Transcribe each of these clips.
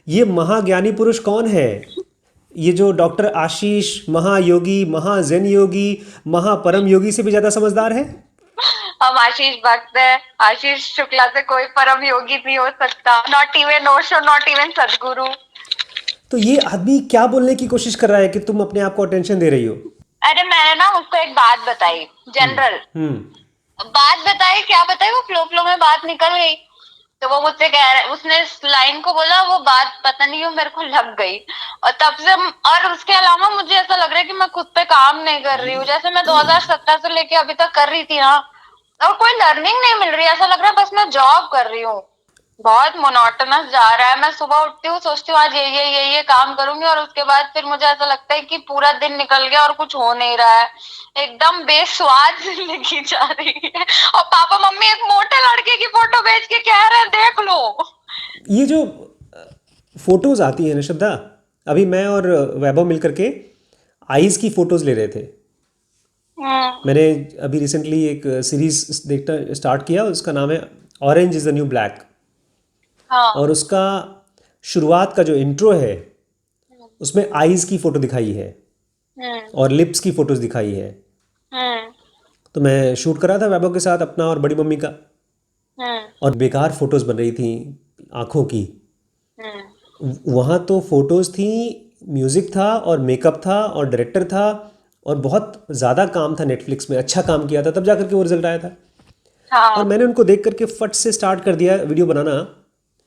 ये महाज्ञानी पुरुष कौन है? ये जो डॉक्टर आशीष महायोगी महाजन योगी महापरम योगी से भी ज्यादा समझदार है? हम आशीष भक्त है। आशीष शुक्ला से कोई परम योगी नहीं हो सकता। Not even Osho, not even सदगुरु। तो ये आदमी क्या बोलने की कोशिश कर रहा है कि तुम अपने आप को अटेंशन दे रही हो? अरे मैंने ना उसको एक बात बताई, जनरल बात बताई, क्या बताई, वो फ्लो फ्लो में बात निकल गई। तो वो मुझसे कह रहा, उसने इस लाइन को बोला, वो बात पता नहीं क्यों मेरे को लग गई। और तब से और उसके अलावा मुझे ऐसा लग रहा है कि मैं खुद पे काम नहीं कर रही हूँ। जैसे मैं 2017 से लेके अभी तक कर रही थी ना, और कोई लर्निंग नहीं मिल रही। ऐसा लग रहा है बस मैं जॉब कर रही हूँ। बहुत मोनोटोनस जा रहा है। मैं सुबह उठती हूँ, सोचती हूँ आज ये काम करूंगी, और उसके बाद फिर मुझे ऐसा लगता है कि पूरा दिन निकल गया और कुछ हो नहीं रहा है। एकदम बेस्वाद जिंदगी जा रही है। और पापा मम्मी एक मोटे लड़के की फोटो भेज के कह रहे हैं देख लो। ये जो फोटोज आती है ना श्रद्धा, अभी मैं और वैभव मिलकर के आईज की फोटोज ले रहे थे। मैंने अभी रिसेंटली एक सीरीज देखना स्टार्ट किया, उसका नाम है orange is the new black. हाँ। और उसका शुरुआत का जो इंट्रो है उसमें आईज की फोटो दिखाई है और लिप्स की फोटोज दिखाई है। तो मैं शूट कर रहा था वैभव के साथ अपना और बड़ी मम्मी का, और बेकार फोटोज बन रही थी आँखों की। वहाँ तो फोटोज थी, म्यूज़िक था और मेकअप था और डायरेक्टर था और बहुत ज़्यादा काम था। नेटफ्लिक्स में अच्छा काम किया था, तब जा करके वो रिजल्ट आया था। और मैंने उनको देख करके फट से स्टार्ट कर दिया वीडियो बनाना,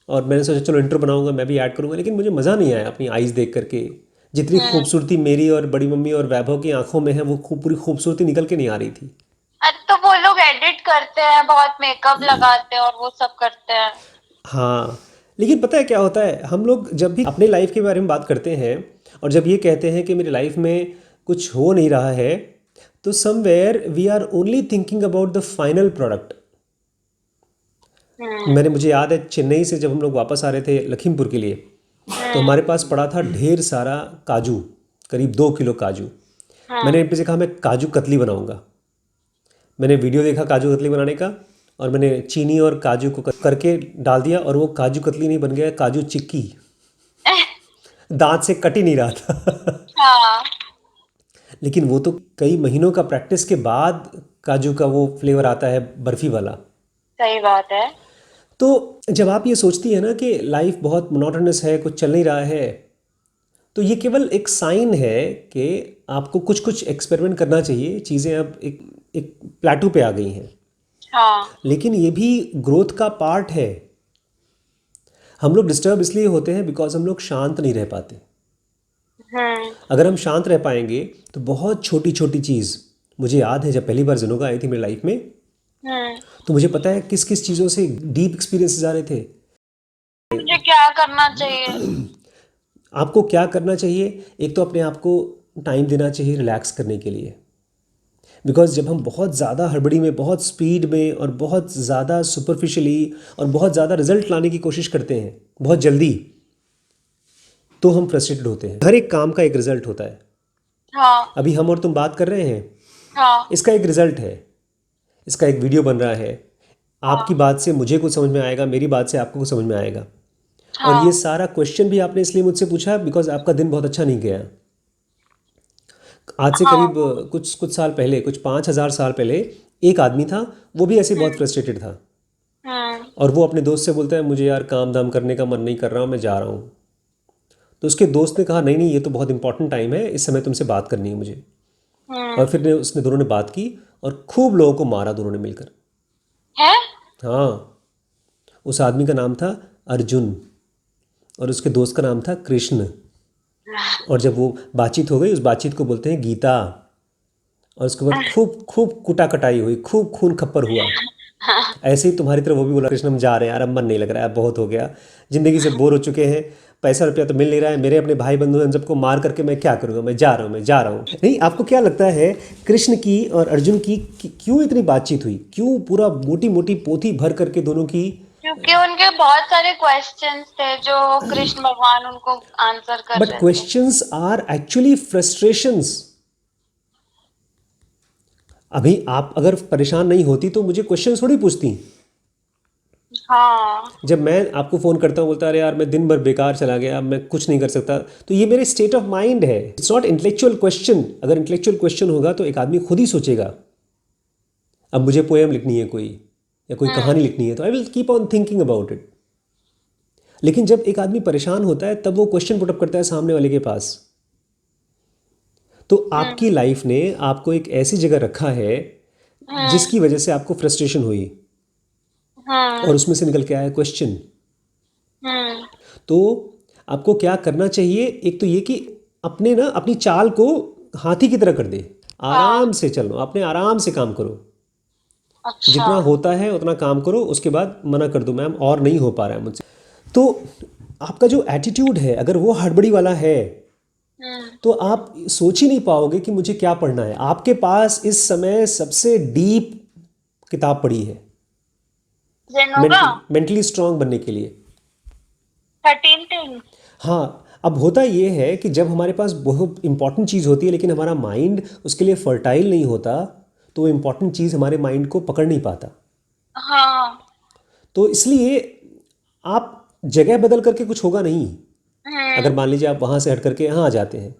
और मैंने सोचा चलो इंट्रो बनाऊंगा, मैं भी ऐड करूंगा। लेकिन मुझे मज़ा नहीं आया अपनी आईज़ देख करके। जितनी खूबसूरती मेरी और बड़ी मम्मी और वैभव की आंखों में है, वो पूरी खूबसूरती निकल के नहीं आ रही थी। तो वो लोग एडिट करते हैं, बहुत मेकअप लगाते हैं और वो सब करते हैं। हाँ, लेकिन पता है क्या होता है, हम लोग जब भी अपने लाइफ के बारे में बात करते हैं और जब ये कहते हैं कि मेरी लाइफ में कुछ हो नहीं रहा है, तो somewhere we are only thinking about the final product. मुझे याद है चेन्नई से जब हम लोग वापस आ रहे थे लखीमपुर के लिए, तो हमारे पास पड़ा था ढेर सारा काजू, करीब 2 किलो काजू। मैंने एमपी से कहा मैं काजू कतली बनाऊंगा। मैंने वीडियो देखा काजू कतली बनाने का, और मैंने चीनी और काजू को करके डाल दिया, और वो काजू कतली नहीं बन गया, काजू चिक्की। दांत से कट ही नहीं रहा था। हाँ। लेकिन वो तो कई महीनों का प्रैक्टिस के बाद काजू का वो फ्लेवर आता है, बर्फी वाला। सही बात है। तो जब आप ये सोचती है ना कि लाइफ बहुत मोनोटोनस है, कुछ चल नहीं रहा है, तो ये केवल एक साइन है कि आपको कुछ कुछ एक्सपेरिमेंट करना चाहिए। चीज़ें अब एक एक प्लेटू पे आ गई हैं। हाँ। लेकिन ये भी ग्रोथ का पार्ट है। हम लोग डिस्टर्ब इसलिए होते हैं बिकॉज हम लोग शांत नहीं रह पाते। अगर हम शांत रह पाएंगे तो बहुत छोटी छोटी चीज़, मुझे याद है जब पहली बार जिनोगा आई थी मेरी लाइफ में, तो मुझे पता है किस किस चीज़ों से डीप एक्सपीरियंसेस आ रहे थे। मुझे क्या करना चाहिए? आपको क्या करना चाहिए? एक तो अपने आप को टाइम देना चाहिए रिलैक्स करने के लिए। बिकॉज जब हम बहुत ज़्यादा हड़बड़ी में, बहुत स्पीड में और बहुत ज़्यादा सुपरफिशियली और बहुत ज़्यादा रिजल्ट लाने की कोशिश करते हैं बहुत जल्दी, तो हम फ्रस्ट्रेटेड होते हैं। हर एक काम का एक रिजल्ट होता है। हाँ। अभी हम और तुम बात कर रहे हैं, हाँ। इसका एक रिजल्ट है, इसका एक वीडियो बन रहा है। आपकी बात से मुझे कुछ समझ में आएगा, मेरी बात से आपको कुछ समझ में आएगा। और ये सारा क्वेश्चन भी आपने इसलिए मुझसे पूछा बिकॉज आपका दिन बहुत अच्छा नहीं गया। आज से करीब कुछ कुछ साल पहले, कुछ 5,000 साल पहले, एक आदमी था, वो भी ऐसे बहुत फ्रस्ट्रेटेड था। और वो अपने दोस्त से बोलता है मुझे यार काम धाम करने का मन नहीं कर रहा हूँ, मैं जा रहा हूँ। तो उसके दोस्त ने कहा नहीं नहीं, ये तो बहुत इंपॉर्टेंट टाइम है, इस समय तुमसे बात करनी है मुझे। और फिर उसने दोनों ने बात की और खूब लोगों को मारा दोनों ने मिलकर। है? हाँ, उस आदमी का नाम था अर्जुन और उसके दोस्त का नाम था कृष्ण। और जब वो बातचीत हो गई, उस बातचीत को बोलते हैं गीता। और उसके बाद खूब खूब कुटा कटाई हुई, खूब खून खप्पर हुआ। ऐसे ही तुम्हारी तरह वो भी बोला कृष्ण हम जा रहे हैं यार, अब मन नहीं लग रहा है, अब बहुत हो गया, ज़िंदगी से बोर हो चुके हैं, पैसा रुपया तो मिल नहीं रहा है, मेरे अपने भाई बंधु इन सबको मार करके मैं क्या करूँगा, मैं जा रहा हूँ, मैं जा रहा हूँ। नहीं, आपको क्या लगता है कृष्ण की और अर्जुन की क्यों इतनी बातचीत हुई? क्यों पूरा मोटी मोटी पोथी भर करके दोनों की? क्योंकि उनके बहुत सारे क्वेश्चंस थे जो कृष्ण भगवान उनको आंसर कर बट रहे थे। Questions are actually frustrations. अभी आप अगर परेशान नहीं होती तो मुझे क्वेश्चन थोड़ी पूछती। हाँ। जब मैं आपको फ़ोन करता हूँ, बोलता है अरे यार मैं दिन भर बेकार चला गया, अब मैं कुछ नहीं कर सकता, तो ये मेरे स्टेट ऑफ माइंड है। It's not intellectual question. अगर इंटेलेक्चुअल क्वेश्चन होगा तो एक आदमी खुद ही सोचेगा, अब मुझे पोएम लिखनी है कोई, या कोई हम्म। कहानी लिखनी है, तो I will keep on thinking about it. लेकिन जब एक आदमी परेशान होता है तब वो क्वेश्चन पुटअप करता है सामने वाले के पास। तो हम्म। आपकी लाइफ ने आपको एक ऐसी जगह रखा है हम्म। जिसकी वजह से आपको फ्रस्ट्रेशन हुई, हम्म। और उसमें से निकल के आया क्वेश्चन। हम्म। तो आपको क्या करना चाहिए, एक तो ये कि अपने ना अपनी चाल को हाथी की तरह कर दे, हाँ। आराम से चलो, अपने आराम से काम करो, अच्छा। जितना होता है उतना काम करो, उसके बाद मना कर दो मैम और नहीं हो पा रहा है मुझसे। तो आपका जो एटीट्यूड है अगर वो हड़बड़ी वाला है, हम्म। तो आप सोच ही नहीं पाओगे कि मुझे क्या पढ़ना है। आपके पास इस समय सबसे डीप किताब पड़ी है जेनोवा। मेंटली स्ट्रांग बनने के लिए। 13 थिंग। हाँ, अब होता ये है कि जब हमारे पास बहुत इंपॉर्टेंट चीज़ होती है लेकिन हमारा माइंड उसके लिए फर्टाइल नहीं होता, तो वो इंपॉर्टेंट चीज़ हमारे माइंड को पकड़ नहीं पाता। हाँ। तो इसलिए आप जगह बदल करके कुछ होगा नहीं। अगर हम्म। मान लीजिए आप वहाँ से हट करके यहाँ आ जाते हैं,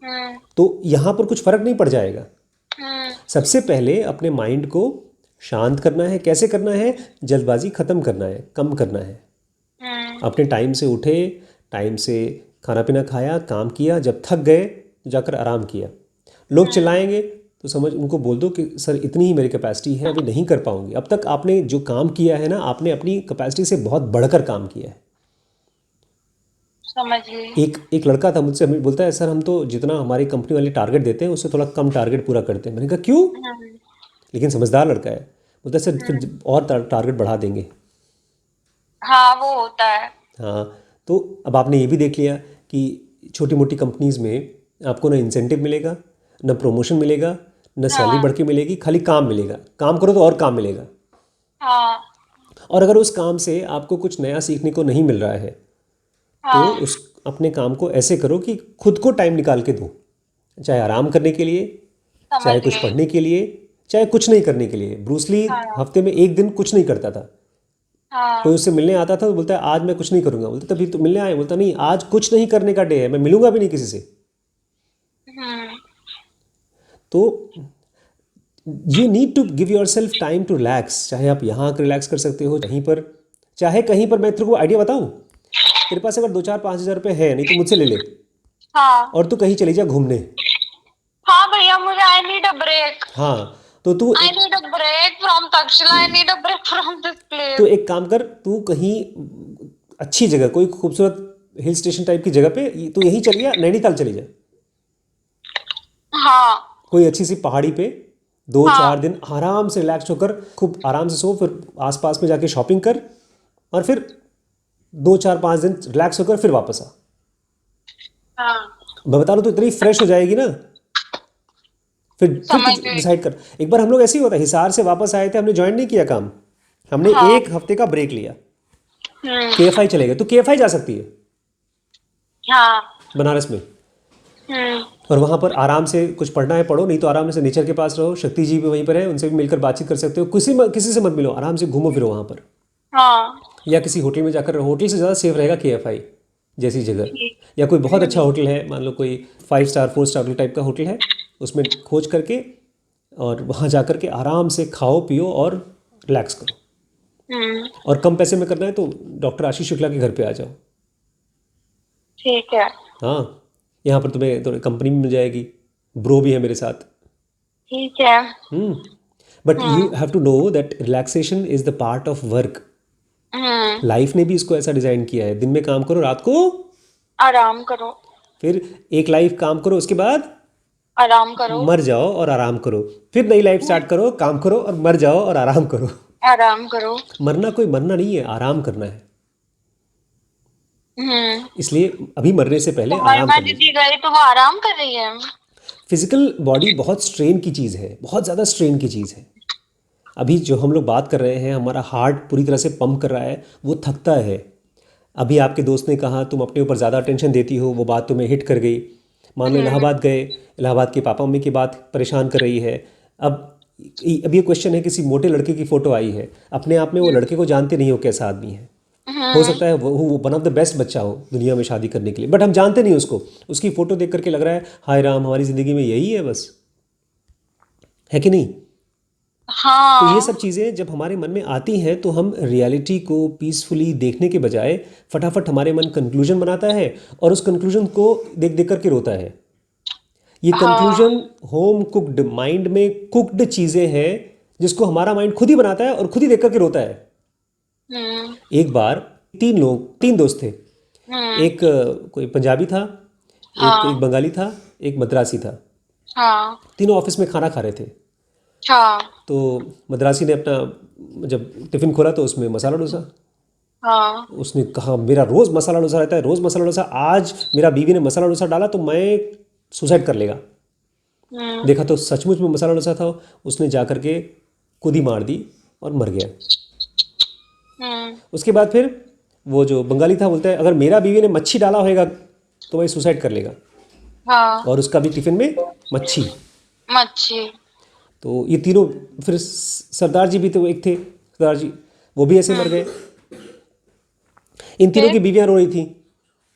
हम्म। तो यहाँ पर कुछ फ़र्क नहीं पड़ जाएगा। हम्म। सबसे पहले अपने माइंड को शांत करना है। कैसे करना है? जल्दबाजी ख़त्म करना है, कम करना है। हम्म। अपने टाइम से उठे, टाइम से खाना पीना खाया, काम किया, जब थक गए तो जाकर आराम किया। लोग हम्म। चिल्लाएंगे तो समझ उनको बोल दो कि सर इतनी ही मेरी कैपेसिटी है, अभी नहीं कर पाऊंगी। अब तक आपने जो काम किया है ना, आपने अपनी कैपेसिटी से बहुत बढ़कर काम किया है। समझ गई। एक एक लड़का था मुझसे, हमें बोलता है सर हम तो जितना हमारी कंपनी वाले टारगेट देते हैं उससे थोड़ा कम टारगेट पूरा करते हैं। मैंने कहा क्यों? हम्म। लेकिन समझदार लड़का है। बोलता है सर हम्म। फिर और टारगेट बढ़ा देंगे। हाँ, वो होता है। हाँ, तो अब आपने ये भी देख लिया कि छोटी मोटी कंपनीज़ में आपको ना इंसेंटिव मिलेगा, ना प्रमोशन मिलेगा, ना सैलरी हाँ। बढ़ के मिलेगी, खाली काम मिलेगा। काम करो तो और काम मिलेगा। हाँ। और अगर उस काम से आपको कुछ नया सीखने को नहीं मिल रहा है, तो हाँ। उस अपने काम को ऐसे करो कि खुद को टाइम निकाल के दो, चाहे आराम करने के लिए, समझ चाहे कुछ गई। पढ़ने के लिए, चाहे कुछ नहीं करने के लिए। ब्रूसली हाँ। हफ्ते में एक दिन कुछ नहीं करता था। कोई हाँ। उससे मिलने आता था तो बोलता है आज मैं कुछ नहीं करूंगा। बोलते तभी तो मिलने आए। बोलता नहीं, आज कुछ नहीं करने का डे है, मैं मिलूंगा भी नहीं किसी से। हम्म। तो you need to give yourself time to relax. चाहे आप यहाँ आकर रिलैक्स कर सकते हो, कहीं पर, चाहे कहीं पर। मैं तेरे को आइडिया बताऊँ, तेरे पास अगर 2-4-5 हज़ार रुपये है, नहीं तो मुझसे ले ले, हाँ। और तू कहीं चली जा घूमने। हाँ भैया, मुझे आई नीड अ ब्रेक। हाँ, तो तू आई एक need a break from Takshashila. I need a break from this तो प्लेस। एक काम कर, तू कहीं अच्छी जगह, कोई खूबसूरत हिल स्टेशन टाइप की जगह पे तू यहीं चली जा, नैनीताल चली जा। हाँ। कोई अच्छी सी पहाड़ी पे 2-4 दिन हाँ। आराम से रिलैक्स होकर खूब आराम से सो, फिर आसपास में जाके शॉपिंग कर, और फिर 2-4-5 दिन रिलैक्स होकर फिर वापस आ। हाँ। मैं बता रहा हूँ, तो इतनी फ्रेश हो जाएगी ना। फिर तू समझ गई। डिसाइड कर। एक बार हम लोग ऐसे ही होता, हिसार से वापस आए थे, हमने ज्वाइन नहीं किया काम, हमने हाँ। 1 हफ्ते का ब्रेक लिया, हम्म। KFI चले गए। तो KFI जा सकती है हाँ। बनारस में, हम्म। और वहाँ पर आराम से कुछ पढ़ना है पढ़ो, नहीं तो आराम से नेचर के पास रहो। शक्ति जी भी वहीं पर है, उनसे भी मिलकर बातचीत कर सकते हो। किसी से मत मिलो, आराम से घूमो फिरो वहाँ पर, हाँ। या किसी होटल में जाकर रहो। होटल से ज़्यादा सेफ रहेगा KFI जैसी जगह। ठीक। या कोई बहुत अच्छा होटल है, मान लो कोई 5 स्टार 4 स्टार होटल टाइप का होटल है, उसमें खोज करके और वहाँ जा कर के आराम से खाओ पियो और रिलैक्स करो। हम्म। और कम पैसे में करना है तो डॉक्टर आशीष शुक्ला के घर पे आ जाओ। ठीक है। हाँ, यहाँ पर तुम्हें तो कंपनी भी मिल जाएगी, ब्रो भी है मेरे साथ। ठीक है। But you hmm. Have to know that relaxation is the part of work. Hmm. Life ने भी इसको ऐसा डिज़ाइन किया है, दिन में काम करो, रात को आराम करो। फिर एक लाइफ काम करो, उसके बाद आराम करो। मर जाओ और आराम करो। फिर नई लाइफ स्टार्ट करो, काम करो और मर जाओ और आराम करो। आराम करो। मरना कोई मरना नहीं है, आराम करना है। हम्म। इसलिए अभी मरने से पहले तो आराम महिमा कर लीजिए। दीदी गई तो वो आराम कर रही है। फिजिकल बॉडी बहुत स्ट्रेन की चीज़ है, बहुत ज़्यादा स्ट्रेन की चीज़ है। अभी जो हम लोग बात कर रहे हैं, हमारा हार्ट पूरी तरह से पंप कर रहा है, वो थकता है। अभी आपके दोस्त ने कहा तुम अपने ऊपर ज़्यादा टेंशन देती हो, वो बात तुम्हें हिट कर गई। मान लो हम्म। इलाहाबाद गए, इलाहाबाद के पापा मम्मी की बात परेशान कर रही है। अब अब ये क्वेश्चन है, किसी मोटे लड़के की फ़ोटो आई है, अपने आप में वो लड़के को जानते नहीं हो कैसा आदमी है, हो सकता है वो वन ऑफ द बेस्ट बच्चा हो दुनिया में शादी करने के लिए, बट हम जानते नहीं उसको, उसकी फ़ोटो देख करके लग रहा है हाय राम हमारी ज़िंदगी में यही है बस, है कि नहीं? तो ये हाँ। सब चीज़ें जब हमारे मन में आती हैं तो हम रियलिटी को पीसफुली देखने के बजाय फटाफट हमारे मन कंक्लूजन बनाता है और उस कंक्लूजन को देख देख करके रोता है। ये हाँ। कंक्लूजन होम कुक्ड, माइंड में कुक्ड चीज़ें हैं जिसको हमारा माइंड खुद ही बनाता है और खुद ही देख करके रोता है। हम्म। एक बार तीन दोस्त थे। हम्म। एक कोई पंजाबी था, एक हाँ। बंगाली था, एक मद्रासी था। हाँ। तीनों ऑफिस में खाना खा रहे थे। हाँ। तो मद्रासी ने अपना जब टिफ़िन खोला तो उसमें मसाला डोसा। हाँ। उसने कहा मेरा रोज़ मसाला डोसा रहता है, रोज़ मसाला डोसा, आज मेरा बीवी ने मसाला डोसा डाला तो मैं सुसाइड कर लेगा। हम्म। देखा तो सचमुच में मसाला डोसा था। उसने जा कर के खुद ही मार दी और मर गया। हम्म। उसके बाद फिर वो जो बंगाली था बोलता है अगर मेरा बीवी ने मच्छी डाला होएगा तो वही सुसाइड कर लेगा, हाँ। और उसका भी टिफ़िन में मच्छी। मच्छी। तो ये तीनों, फिर सरदार जी भी तो एक थे, सरदार जी, वो भी ऐसे मर हम्म। गए। इन तीनों फिर। की बीवियां रो रही थी।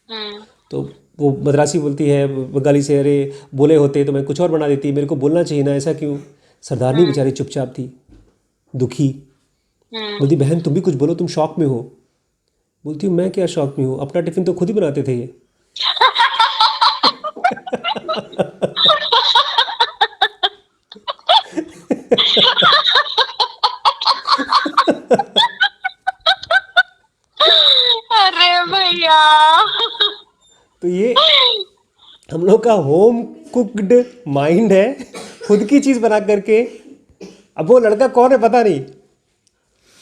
हम्म। तो वो मद्रासी बोलती है बंगाली से, अरे बोले होते तो मैं कुछ और बना देती, मेरे को बोलना चाहिए ना, ऐसा क्यों? सरदारनी हम्म। बेचारी चुपचाप थी, दुखी। हम्म। बोलती बहन तुम भी कुछ बोलो, तुम शौक में हो। बोलती हूँ मैं क्या शौक में हूँ, अपना टिफ़िन तो खुद ही बनाते थे ये। अरे भैया। तो ये हम लोग का होम कुक्ड माइंड है, खुद की चीज़ बना करके। अब वो लड़का कौन है पता नहीं,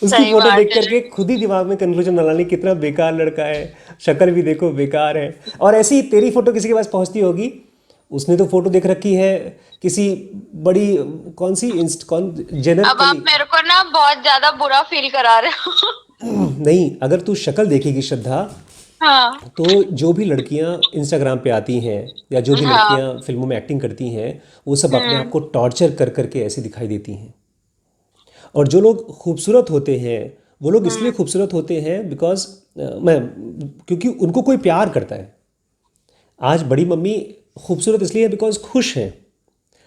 उसकी सही फ़ोटो बात देख है। करके खुद ही दिमाग में कंक्लूजन बना ली कितना बेकार लड़का है, शक्ल भी देखो बेकार है। और ऐसे ही तेरी फ़ोटो किसी के पास पहुंचती होगी, उसने तो फ़ोटो देख रखी है किसी बड़ी, कौन सी कौन, जेनर अब आप कली। मेरे को ना बहुत ज्यादा बुरा फील करा रहे हो। नहीं, अगर तू शक्ल देखेगी श्रद्धा, हाँ। तो जो भी लड़कियां इंस्टाग्राम पे आती हैं या जो भी हाँ। लड़कियां फिल्मों में एक्टिंग करती हैं, वो सब अपने आप हम्म। को टॉर्चर कर करके ऐसे दिखाई देती हैं। और जो लोग खूबसूरत होते हैं वो लोग इसलिए हम्म। खूबसूरत होते हैं बिकॉज मैं क्योंकि उनको कोई प्यार करता है। आज बड़ी मम्मी खूबसूरत इसलिए है बिकॉज खुश हैं।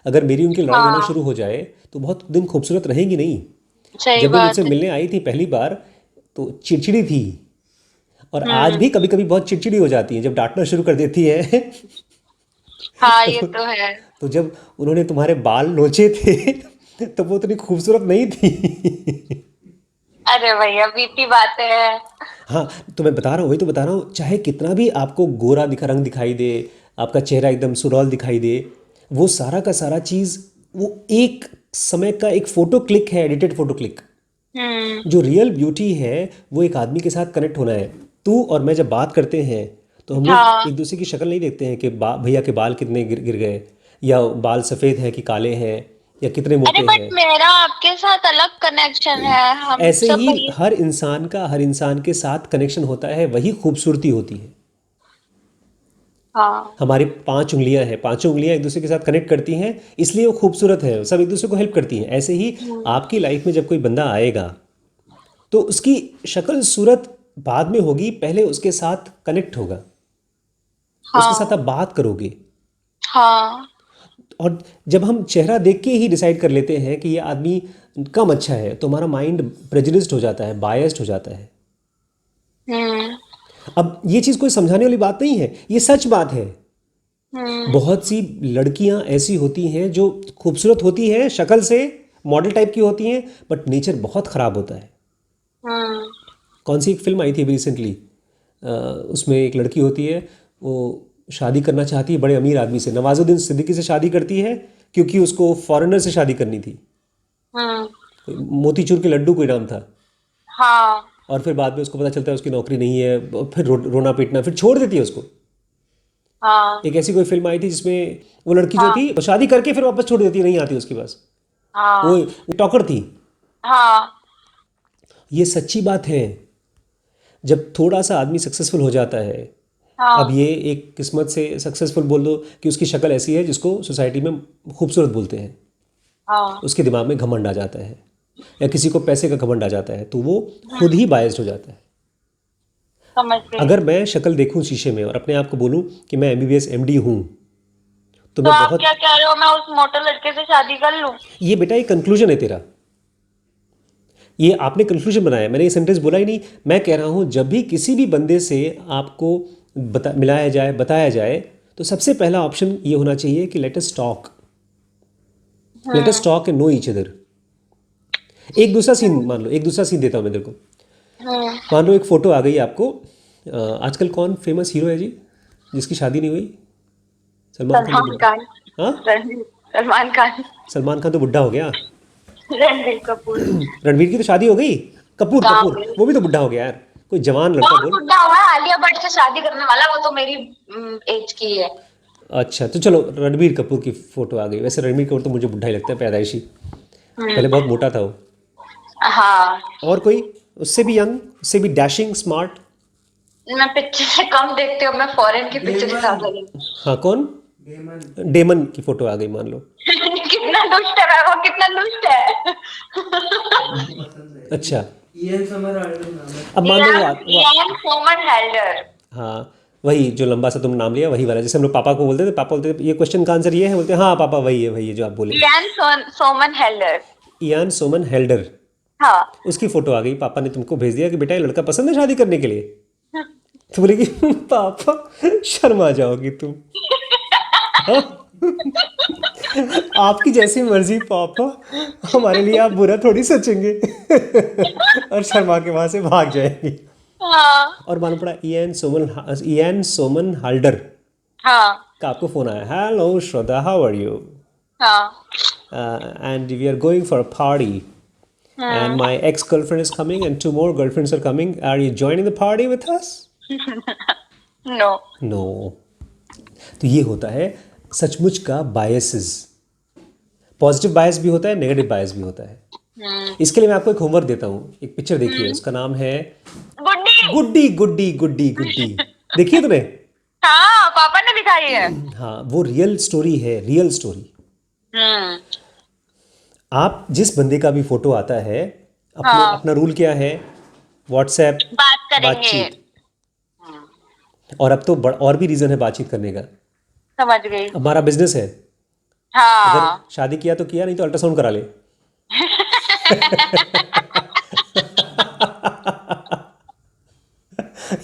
अगर मेरी उनकी लड़ाई झगड़ा हाँ। शुरू हो जाए तो बहुत दिन खूबसूरत रहेंगी नहीं। सही जब भी मुझसे बात है। मिलने आई थी पहली बार तो चिड़चिड़ी थी, और आज हम्म। भी कभी कभी बहुत चिड़चिड़ी हो जाती है जब डांटना शुरू कर देती है। हाँ ये तो, तो है। तो जब उन्होंने तुम्हारे बाल नोचे थे तो वो इतनी खूबसूरत नहीं थी। अरे भैया बीती बातें हैं। हाँ, तो मैं बता रहा हूँ, वही तो बता रहा हूँ, चाहे कितना भी आपको गोरा रंग दिखाई दे, आपका चेहरा एकदम सुडौल दिखाई दे, वो सारा का सारा चीज़ वो एक समय का एक फ़ोटो क्लिक है, एडिटेड फ़ोटो क्लिक। हम्म। जो रियल ब्यूटी है वो एक आदमी के साथ कनेक्ट होना है। तू और मैं जब बात करते हैं तो हम लोग हाँ। एक दूसरे की शक्ल नहीं देखते हैं कि भैया के बाल कितने गिर गिर गए, या बाल सफ़ेद हैं कि काले हैं, या कितने अरे मोटे बट हैं। मेरा आपके साथ अलग कनेक्शन है, हम ऐसे सब ही भाई। हर इंसान के साथ कनेक्शन होता है, वही खूबसूरती होती है। हाँ। हमारी 5 उंगलियां हैं, 5 उंगलियां एक दूसरे के साथ कनेक्ट करती हैं, इसलिए वो खूबसूरत है, सब एक दूसरे को हेल्प करती हैं। ऐसे ही हम्म। आपकी लाइफ में जब कोई बंदा आएगा तो उसकी शक्ल सूरत बाद में होगी, पहले उसके साथ कनेक्ट होगा, उसके साथ हाँ। आप बात करोगे। हाँ। और जब हम चेहरा देख के ही डिसाइड कर लेते हैं कि ये आदमी कम अच्छा है तो हमारा माइंड प्रेजुडिस्ड हो जाता है, बायस्ड हो जाता है। हम्म। अब ये चीज़ कोई समझाने वाली बात नहीं है, ये सच बात है। हम्म। बहुत सी लड़कियां ऐसी होती हैं जो खूबसूरत होती हैं शक्ल से, मॉडल टाइप की होती हैं, बट नेचर बहुत ख़राब होता है। हम्म। कौन सी एक फिल्म आई थी अभी रिसेंटली, उसमें एक लड़की होती है, वो शादी करना चाहती है बड़े अमीर आदमी से, नवाजुद्दीन सिद्दीकी से शादी करती है क्योंकि उसको फॉरेनर से शादी करनी थी। हम्म। कोई मोतीचूर के लड्डू कोई नाम था। हाँ। और फिर बाद में उसको पता चलता है उसकी नौकरी नहीं है, फिर रोना पीटना, फिर छोड़ देती है उसको। हाँ। एक ऐसी कोई फिल्म आई थी जिसमें वो लड़की जो हाँ। थी वो शादी करके फिर वापस छोड़ देती है, नहीं आती उसके पास। वो हाँ। टॉकर थी। हाँ। ये सच्ची बात है। जब थोड़ा सा आदमी सक्सेसफुल हो जाता है, अब हाँ। ये एक किस्मत से सक्सेसफुल बोल दो कि उसकी शक्ल ऐसी है जिसको सोसाइटी में खूबसूरत बोलते हैं, हाँ। उसके दिमाग में घमंड आ जाता है, या किसी को पैसे का घमंड आ जाता है, तो वो खुद ही बायस्ड हो जाता है। समझ गई। अगर मैं शक्ल देखूं शीशे में और अपने आप को बोलूं कि मैं MBBS MD हूं, तो तो मैं आप बहुत। क्या कह रहे हो, मैं उस मोटे लड़के से शादी कर लूं? ये बेटा ये कंक्लूजन है तेरा, ये आपने कंक्लूजन बनाया, मैंने ये सेंटेंस बोला ही नहीं। मैं कह रहा हूं जब भी किसी भी बंदे से आपको मिलाया जाए, बताया जाए, तो सबसे पहला ऑप्शन ये होना चाहिए कि let us talk, let us hmm. Talk and know each other. एक दूसरा सीन मान लो, एक दूसरा सीन देता हूं मैं तेरे को। हम्म। मान लो एक फ़ोटो आ गई आपको, आजकल कौन फेमस हीरो है जी जिसकी शादी नहीं हुई? सलमान खान तो सलमान बुढ़ा। खान। हाँ, सलमान खान। सलमान खान तो बुढ़ा हो गया। रणबीर कपूर। रणवीर की तो शादी हो गई। कपूर, कहाँ कपूर पे? वो भी तो बुढ़ा हो गया यार। कोई जवान लड़का कौन बोल। बुड्ढा हुआ है? आलिया भट्ट से शादी करने वाला, वो तो मेरी एज की है। अच्छा तो चलो रणबीर कपूर की फ़ोटो आ गई। वैसे रणबीर कपूर तो मुझे बुढ़ा ही लगता है, पैदाइशी। हम्म। पहले बहुत मोटा था वो। हाँ। और कोई उससे भी यंग, उससे भी डैशिंग स्मार्ट? मैं पिक्चर से कम देखती हूँ, मैं फॉरेन की पिक्चर ज्यादा देखती हाँ कौन? डेमन की फ़ोटो आ गई मान लो। हूँ। कितना दुष्ट है वो, कितना दुष्ट है। अच्छा, अब मान लो इयान सोमन हेल्डर। हाँ वही जो लंबा सा तुम नाम लिया, वही वाला। जैसे हम लोग पापा को बोलते थे, पापा बोलते थे ये क्वेश्चन का आंसर ये है, बोलते हैं हाँ पापा वही है जो आप बोले। सोमन हेल्डर। इयान सोमन हेल्डर, हाँ। उसकी फ़ोटो आ गई। पापा ने तुमको भेज दिया कि बेटा ये लड़का पसंद है शादी करने के लिए। तो बोले कि पापा शर्मा जाओगी तुम। हाँ? आपकी जैसी मर्जी पापा, हमारे लिए आप बुरा थोड़ी सोचेंगे। और शर्मा के वहां से भाग जाएंगी। हाँ। और मालूम पड़ा इयान सोमन हाल्डर हाँ। का आपको फ़ोन आया, hello Shraddha, how are you, हाँ। And we are going for a party and my ex-girlfriend is coming and two more girlfriends are coming, are you joining the party with us? No. No. तो ये होता है सचमुच का biases. Positive बायस भी होता है, नेगेटिव बायस भी होता है। हम्म। इसके लिए मैं आपको एक होमवर्क देता हूँ, एक पिक्चर देखिए, हम्म। उसका नाम है गुड्डी। गुड्डी गुड्डी गुड्डी गुड्डी। देखिए तुमने? हाँ, पापा ने दिखाई है। हाँ वो रियल स्टोरी है, रियल स्टोरी। हम्म। आप जिस बंदे का भी फोटो आता है, अपने हाँ, अपना रूल क्या है? व्हाट्सएप बात करेंगे। बातचीत। और अब तो और भी रीज़न है बातचीत करने का। समझ गई। हमारा बिजनेस है, अगर हाँ। शादी किया तो किया, नहीं तो अल्ट्रासाउंड करा ले।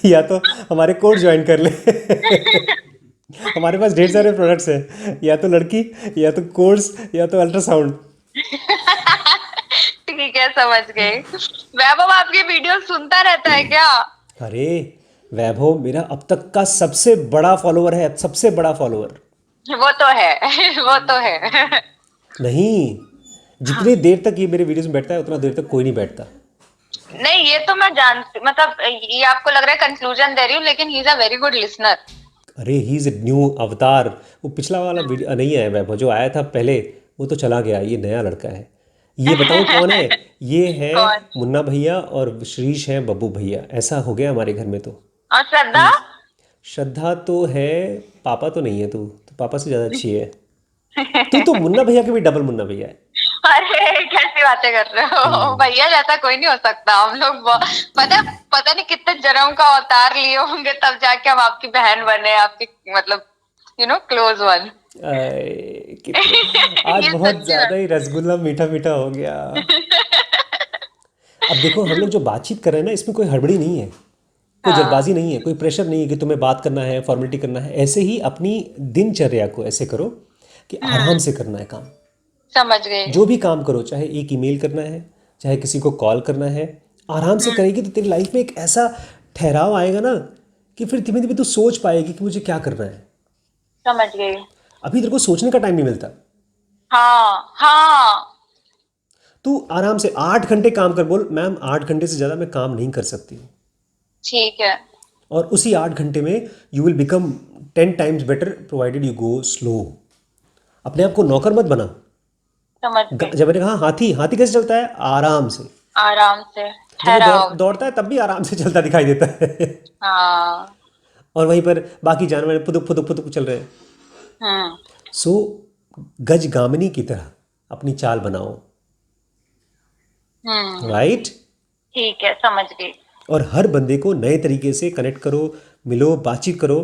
या तो हमारे कोर्स ज्वाइन कर ले। हमारे पास ढेर सारे प्रोडक्ट्स हैं, या तो लड़की, या तो कोर्स, या तो अल्ट्रासाउंड। ठीक है, समझ गई। वैभव आपकी वीडियो सुनता रहता है क्या? अरे वैभव मेरा अब तक का सबसे बड़ा फॉलोअर है, सबसे बड़ा फॉलोअर। वो तो है। वो तो है। नहीं, जितनी देर तक ये मेरे वीडियोस में बैठता है उतना देर तक कोई नहीं बैठता। नहीं, ये तो मैं जानती, मतलब ये आपको लग रहा है कंक्लूजन दे रही हूँ, लेकिन he is a very good listener. अरे ही इज़ ए न्यू अवतार। वो पिछला वाला वीडियो नहीं आया वैभव, जो आया था पहले वो तो चला गया, ये नया लड़का है। ये बताऊँ कौन है? ये है कौन? मुन्ना भैया और श्रीश हैं बब्बू भैया। ऐसा हो गया हमारे घर में तो। और श्रद्धा? श्रद्धा तो है, पापा तो नहीं है, तू तो पापा से ज़्यादा अच्छी है। तू तो मुन्ना भैया के भी डबल मुन्ना भैया है। अरे कैसी बातें कर रहे हो भैया, जैसा कोई नहीं हो सकता। हम लोग पता नहीं कितने जन्म का अवतार लिए होंगे, तब जाके हम आपकी बहन बने, आपकी मतलब क्लोज वन। आज ये बहुत सच्ची ज़्यादा बात। ही रसगुल्ला मीठा मीठा हो गया। अब देखो हम लोग जो बातचीत कर रहे हैं ना, इसमें कोई हड़बड़ी नहीं है, कोई हाँ। जल्दबाजी नहीं है, कोई प्रेशर नहीं है कि तुम्हें बात करना है, फॉर्मेलिटी करना है। ऐसे ही अपनी दिनचर्या को ऐसे करो कि आराम से करना है काम। समझ गई। जो भी काम करो, चाहे एक ईमेल करना है, चाहे किसी को कॉल करना है, आराम से करेगी तो तेरी लाइफ में एक ऐसा ठहराव आएगा ना कि फिर धीमे धीमे तू सोच पाएगी कि मुझे क्या करना है। समझ गई। अभी तेरे को सोचने का टाइम नहीं मिलता। हाँ। हाँ। तू आराम से 8 घंटे काम कर, बोल मैम 8 घंटे से ज़्यादा मैं काम नहीं कर सकती हूँ। ठीक है। और उसी 8 घंटे में you will become 10 times better, provided you go slow. अपने आप को नौकर मत बना। समझ गई। जब मैंने कहा हाथी, हाथी कैसे चलता है? आराम से। आराम से। जब वो ठहराओ। दौड़ता है तब भी आराम से चलता दिखाई देता है। हाँ। और वहीं पर बाकी जानवर पुदुक पुदुक पुदुक चल रहे हैं। हम्म। सो गजगामिनी की तरह अपनी चाल बनाओ। राइट, ठीक है, समझ गई। और हर बंदे को नए तरीके से कनेक्ट करो, मिलो, बातचीत करो,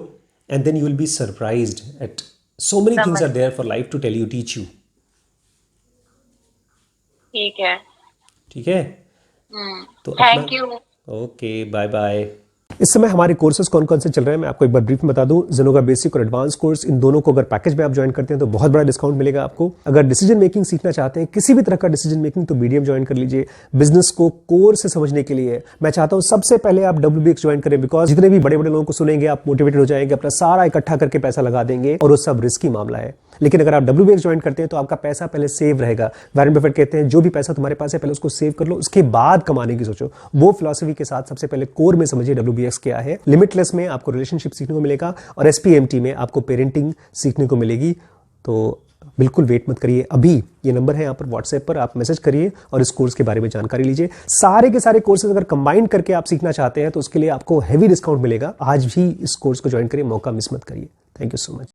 and then you will be surprised at so many things are there for life to tell you, teach you. ठीक है, ठीक है, तो thank you. Okay, bye bye. इस समय हमारे कोर्सेज कौन कौन से चल रहे हैं मैं आपको एक बार ब्रीफ में बता दूं। ज़ेनो का बेसिक और एडवांस कोर्स, इन दोनों को अगर पैकेज में आप ज्वाइन करते हैं तो बहुत बड़ा डिस्काउंट मिलेगा आपको। अगर डिसीजन मेकिंग सीखना चाहते हैं, किसी भी तरह का डिसीजन मेकिंग, तो BDM ज्वाइन कर लीजिए। बिजनेस को कोर से समझने के लिए मैं चाहता हूं सबसे पहले आप WBX ज्वाइन करें, बिकॉज जितने भी बड़े बड़े लोगों को सुनेंगे आप मोटिवेटेड हो जाएंगे, अपना सारा इकट्ठा करके पैसा लगा देंगे, और वो सब रिस्की मामला है। लेकिन अगर आप WBX ज्वाइन करते हैं तो आपका पैसा पहले सेव रहेगा। वॉरेन बफेट कहते हैं जो भी पैसा तुम्हारे पास है पहले उसको सेव कर लो, उसके बाद कमाने की सोचो। वो फिलॉसफी के साथ सबसे पहले कोर में समझिए WBX क्या है। लिमिटलेस में आपको रिलेशनशिप सीखने को मिलेगा, और SPMT में आपको पेरेंटिंग सीखने को मिलेगी। तो बिल्कुल वेट मत करिए, अभी ये नंबर है यहाँ पर व्हाट्सएप पर आप मैसेज करिए और इस कोर्स के बारे में जानकारी लीजिए। सारे के सारे कोर्सेज अगर कंबाइन करके आप सीखना चाहते हैं तो उसके लिए आपको हैवी डिस्काउंट मिलेगा। आज भी इस कोर्स को ज्वाइन करिए, मौका मिस मत करिए। Thank you so much.